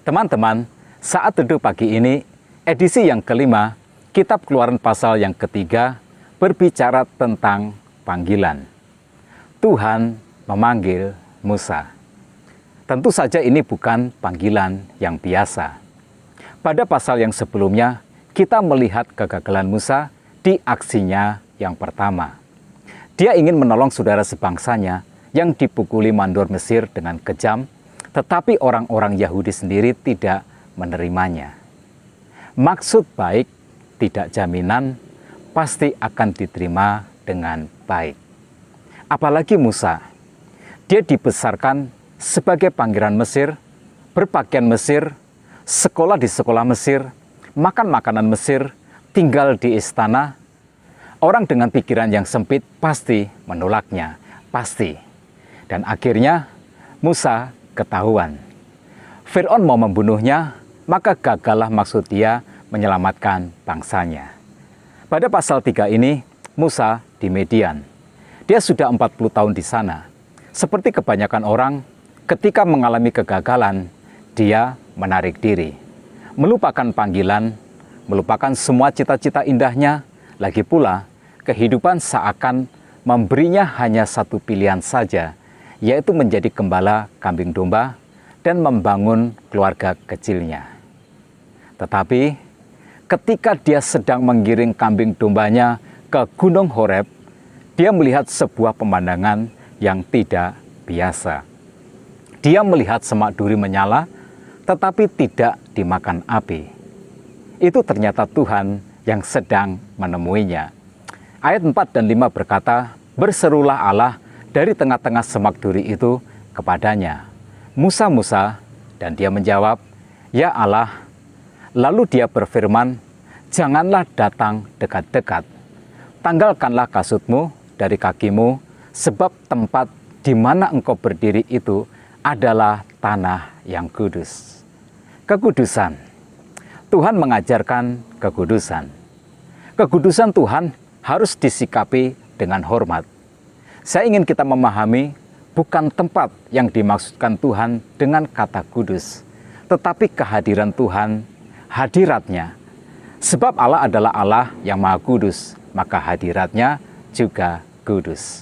Teman-teman, saat teduh pagi ini, edisi yang kelima, Kitab Keluaran pasal yang ketiga, berbicara tentang panggilan. Tuhan memanggil Musa. Tentu saja ini bukan panggilan yang biasa. Pada pasal yang sebelumnya, kita melihat kegagalan Musa di aksinya yang pertama. Dia ingin menolong saudara sebangsanya yang dipukuli mandor Mesir dengan kejam, tetapi orang-orang Yahudi sendiri tidak menerimanya. Maksud baik tidak jaminan pasti akan diterima dengan baik. Apalagi Musa, dia dibesarkan sebagai pangeran Mesir, berpakaian Mesir, sekolah di sekolah Mesir, makan makanan Mesir, tinggal di istana. Orang dengan pikiran yang sempit pasti menolaknya, pasti. Dan akhirnya Musa ketahuan. Fir'aun mau membunuhnya, maka gagallah maksud dia menyelamatkan bangsanya. Pada pasal 3 ini, Musa di Median. Dia sudah 40 tahun di sana. Seperti kebanyakan orang, ketika mengalami kegagalan, dia menarik diri. Melupakan panggilan, melupakan semua cita-cita indahnya, lagi pula kehidupan seakan memberinya hanya satu pilihan saja, yaitu menjadi gembala kambing domba dan membangun keluarga kecilnya. Tetapi ketika dia sedang menggiring kambing dombanya ke Gunung Horeb, dia melihat sebuah pemandangan yang tidak biasa. Dia melihat semak duri menyala, tetapi tidak dimakan api. Itu ternyata Tuhan yang sedang menemuinya. Ayat 4 dan 5 berkata, "Berserulah Allah dari tengah-tengah semak duri itu kepadanya, 'Musa, Musa,' dan dia menjawab, 'Ya Allah.' Lalu dia berfirman, 'Janganlah datang dekat-dekat. Tanggalkanlah kasutmu dari kakimu, sebab tempat di mana engkau berdiri itu adalah tanah yang kudus.'" Kekudusan. Tuhan mengajarkan kekudusan. Kekudusan Tuhan harus disikapi dengan hormat. Saya ingin kita memahami bukan tempat yang dimaksudkan Tuhan dengan kata kudus, tetapi kehadiran Tuhan, hadiratnya. Sebab Allah adalah Allah yang Maha Kudus, maka hadiratnya juga kudus.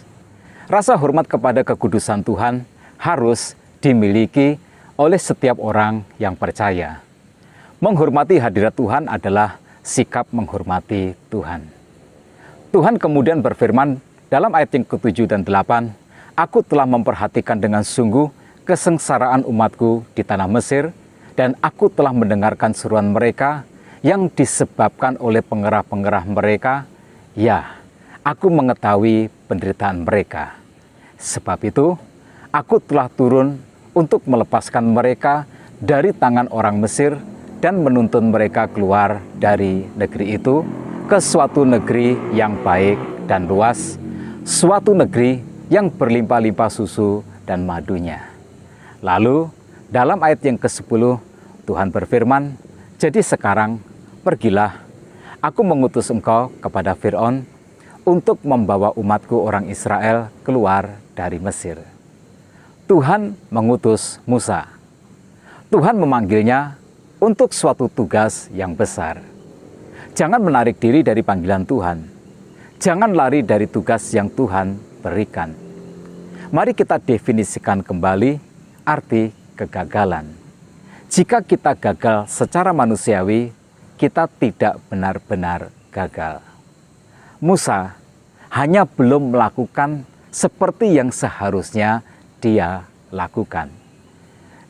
Rasa hormat kepada kekudusan Tuhan harus dimiliki oleh setiap orang yang percaya. Menghormati hadirat Tuhan adalah sikap menghormati Tuhan. Tuhan kemudian berfirman dalam ayat yang ke-7 dan 8, "Aku telah memperhatikan dengan sungguh kesengsaraan umatku di tanah Mesir, dan aku telah mendengarkan seruan mereka yang disebabkan oleh pengerah-pengerah mereka. Ya, aku mengetahui penderitaan mereka. Sebab itu, aku telah turun untuk melepaskan mereka dari tangan orang Mesir dan menuntun mereka keluar dari negeri itu ke suatu negeri yang baik dan luas, suatu negeri yang berlimpah-limpah susu dan madunya." Lalu dalam ayat yang ke-10 Tuhan berfirman, "Jadi sekarang pergilah, aku mengutus engkau kepada Fir'aun untuk membawa umatku orang Israel keluar dari Mesir." Tuhan mengutus Musa. Tuhan memanggilnya untuk suatu tugas yang besar. Jangan menarik diri dari panggilan Tuhan. Jangan lari dari tugas yang Tuhan berikan. Mari kita definisikan kembali arti kegagalan. Jika kita gagal secara manusiawi, kita tidak benar-benar gagal. Musa hanya belum melakukan seperti yang seharusnya dia lakukan.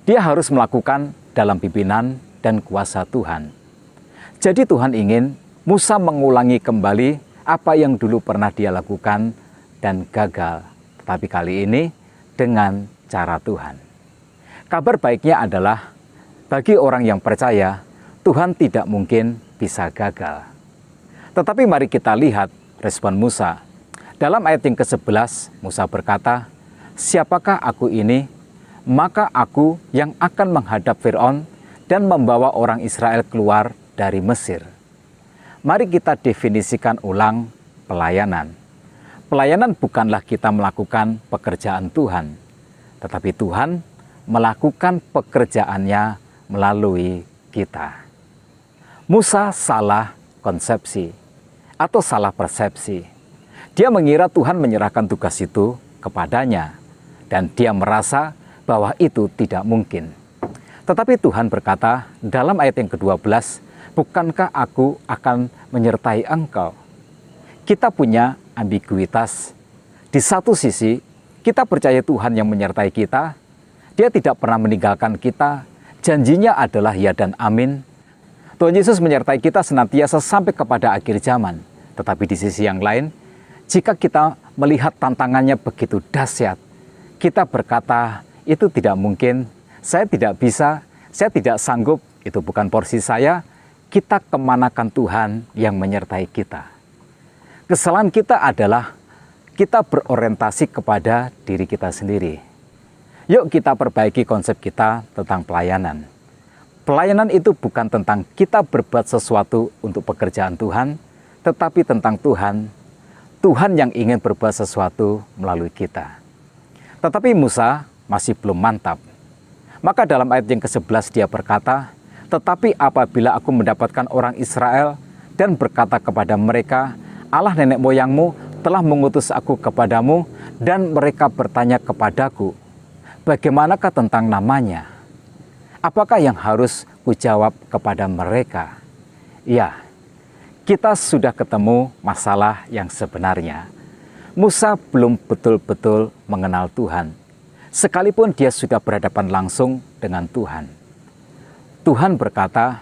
Dia harus melakukan dalam pimpinan dan kuasa Tuhan. Jadi Tuhan ingin Musa mengulangi kembali apa yang dulu pernah dia lakukan dan gagal. Tetapi kali ini dengan cara Tuhan. Kabar baiknya adalah bagi orang yang percaya, Tuhan tidak mungkin bisa gagal. Tetapi mari kita lihat respon Musa. Dalam ayat yang ke-11, Musa berkata, "Siapakah aku ini? Maka aku yang akan menghadap Fir'aun dan membawa orang Israel keluar dari Mesir." Mari kita definisikan ulang pelayanan. Pelayanan bukanlah kita melakukan pekerjaan Tuhan, tetapi Tuhan melakukan pekerjaannya melalui kita. Musa salah konsepsi atau salah persepsi. Dia mengira Tuhan menyerahkan tugas itu kepadanya dan dia merasa bahwa itu tidak mungkin. Tetapi Tuhan berkata dalam ayat yang ke-12, bukankah aku akan menyertai engkau? Kita punya ambiguitas. Di satu sisi, kita percaya Tuhan yang menyertai kita. Dia tidak pernah meninggalkan kita. Janjinya adalah ya dan amin. Tuhan Yesus menyertai kita senantiasa sampai kepada akhir zaman. Tetapi di sisi yang lain, jika kita melihat tantangannya begitu dahsyat, kita berkata, itu tidak mungkin, saya tidak bisa, saya tidak sanggup, itu bukan porsi saya. Kita kemanakan Tuhan yang menyertai kita. Kesalahan kita adalah kita berorientasi kepada diri kita sendiri. Yuk kita perbaiki konsep kita tentang pelayanan. Pelayanan itu bukan tentang kita berbuat sesuatu untuk pekerjaan Tuhan, tetapi tentang Tuhan. Tuhan yang ingin berbuat sesuatu melalui kita. Tetapi Musa masih belum mantap. Maka dalam ayat yang ke-11 dia berkata, tetapi apabila aku mendapatkan orang Israel dan berkata kepada mereka, Allah nenek moyangmu telah mengutus aku kepadamu, dan mereka bertanya kepadaku, bagaimanakah tentang namanya? Apakah yang harus kujawab kepada mereka? Ya, kita sudah ketemu masalah yang sebenarnya. Musa belum betul-betul mengenal Tuhan, sekalipun dia sudah berhadapan langsung dengan Tuhan. Tuhan berkata,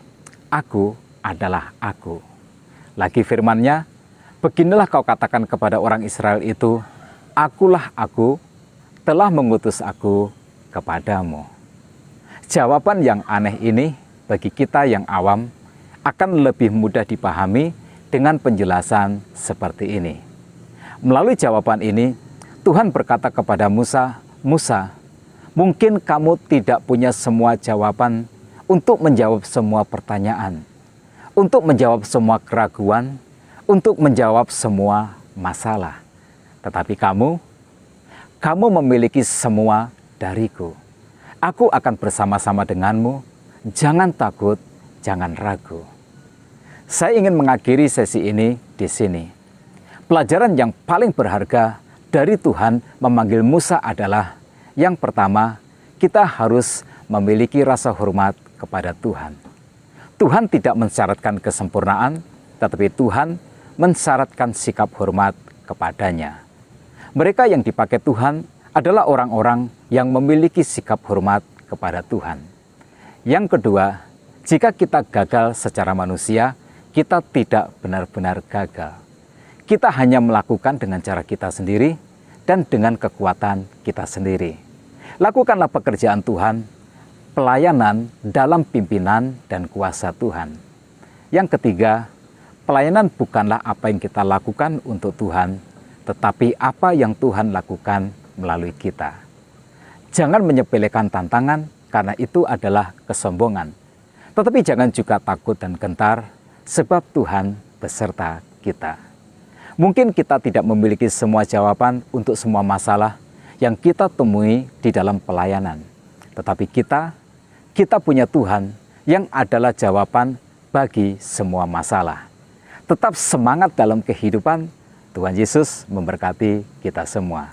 aku adalah aku. Lagi firman-Nya, beginilah kau katakan kepada orang Israel itu, akulah aku, telah mengutus aku kepadamu. Jawaban yang aneh ini bagi kita yang awam akan lebih mudah dipahami dengan penjelasan seperti ini. Melalui jawaban ini, Tuhan berkata kepada Musa, Musa, mungkin kamu tidak punya semua jawaban untuk menjawab semua pertanyaan, untuk menjawab semua keraguan, untuk menjawab semua masalah. Tetapi kamu memiliki semua dariku. Aku akan bersama-sama denganmu, jangan takut, jangan ragu. Saya ingin mengakhiri sesi ini di sini. Pelajaran yang paling berharga dari Tuhan memanggil Musa adalah, yang pertama, kita harus memiliki rasa hormat kepada Tuhan. Tuhan tidak mensyaratkan kesempurnaan, tetapi Tuhan mensyaratkan sikap hormat kepadanya. Mereka yang dipakai Tuhan adalah orang-orang yang memiliki sikap hormat kepada Tuhan. Yang kedua, jika kita gagal secara manusia, kita tidak benar-benar gagal. Kita hanya melakukan dengan cara kita sendiri dan dengan kekuatan kita sendiri. Lakukanlah pekerjaan Tuhan, pelayanan dalam pimpinan dan kuasa Tuhan. Yang ketiga, pelayanan bukanlah apa yang kita lakukan untuk Tuhan, tetapi apa yang Tuhan lakukan melalui kita. Jangan menyepelekan tantangan, karena itu adalah kesombongan. Tetapi jangan juga takut dan gentar, sebab Tuhan beserta kita. Mungkin kita tidak memiliki semua jawaban untuk semua masalah yang kita temui di dalam pelayanan. Tetapi kita punya Tuhan yang adalah jawaban bagi semua masalah. Tetap semangat dalam kehidupan. Tuhan Yesus memberkati kita semua.